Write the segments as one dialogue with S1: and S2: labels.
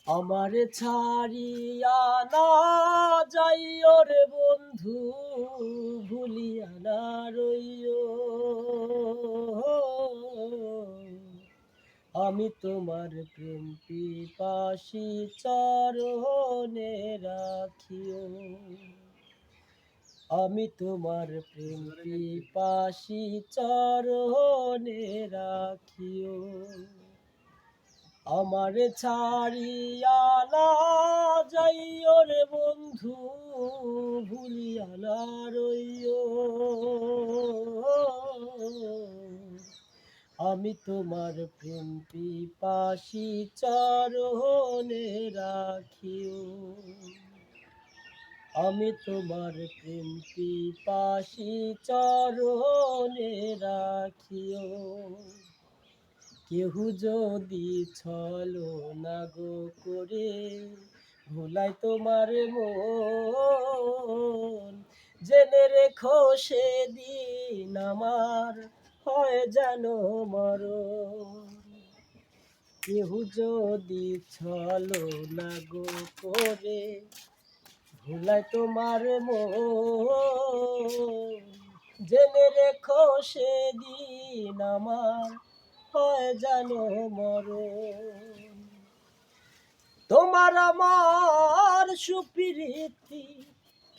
S1: আমারে ছাড়িয়া না যাইও রে বন্ধু, ভুলিয়া না রইও। আমি তোমার প্রেম পিপাসী চরণে রাখিও। আমি তোমার প্রেম পিপাসী চরণে রাখিও। আমারে ছাড়িয়া না যাইও রে বন্ধু, ভুলিয়া না রইও। আমি তোমার প্রেম পিপাসী চরণে রাখিও। আমি তোমার প্রেম পিপাসী চরণে রাখিও। কেহু যদি ছলনা গো করে ভুলাই তোমার মন, জেনে রেখো সেদিন আমার হয় যেন মরণ। কেহু যদি ছলনা গো করে ভুলাই তোমার মন, জেনে রেখো সেদিন আমার হয় জানো মরণ। তোমার আমার সুপ্রীতি,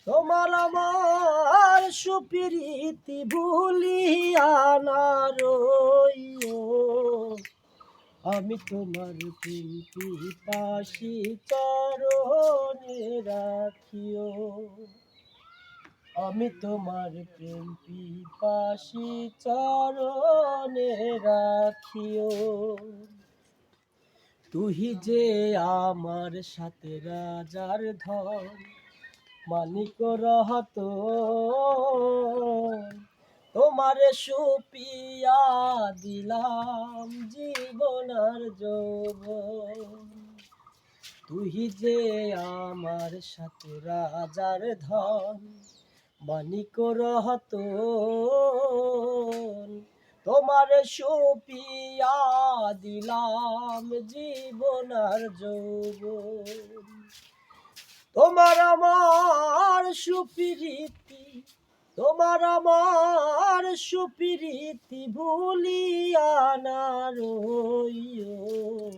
S1: তোমার আমার সুপ্রীতি ভুলিয়া না রইও। আমি তোমার প্রেম পিপাসী চরণে রাখিও। আমি তোমার প্রেম পিপাসী চরণে রাখিও। তুহি যে আমার সাথে রাজার ধন, মানিক রতন, তোমারে সুপিয়া দিলাম জীবন আর যৌবন। তুহি যে আমার সাথে রাজার ধন, মানিক রতন, তোমারে সুপিয়া দিলাম জীবন আর যৌবন। তোমার আমার সুপ্রীতি, তোমার আমার সুপ্রীতি ভুলিয়া না রইও।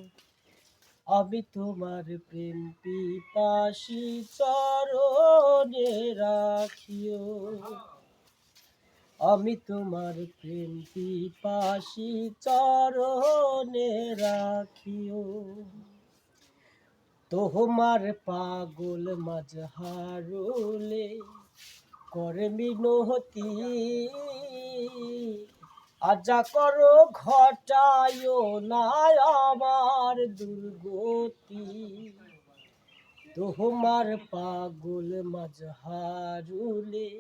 S1: আমি তোমার প্রেম পিপাসী চরণে রাখিও। আমি তোমার প্রেম পিপাসী চরণে রাখিও। তোমার পাগল মাজহারুলে করে মিনতি, আজা করো ঘটায়ও না আমার দুর্গতি। তোমার পাগল মাজহারুলে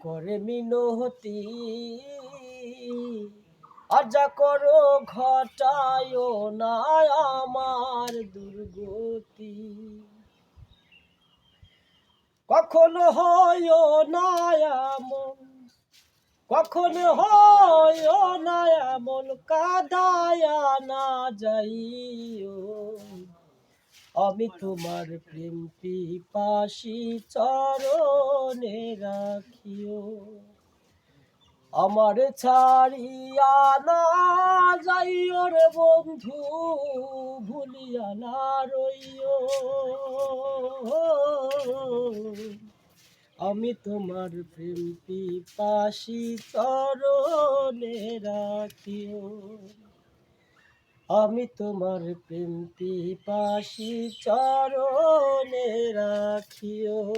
S1: করে মিনতি, আজা করো ঘটায়ও না আমার দুর্গতি। কখনো হয় না এমন, কখনো হয় না এমন, কাঁদায়া না যাইও। আমি তোমার প্রেম পিপাসী চরণে রাখিও। আমার ছাড়িয়া না যাইও রে বন্ধু, ভুলিয়া না রইও। আমি তোমার প্রেম পিপাসী চরণে রাখিও। আমি তোমার প্রেম পিপাসী চরণে রাখিও।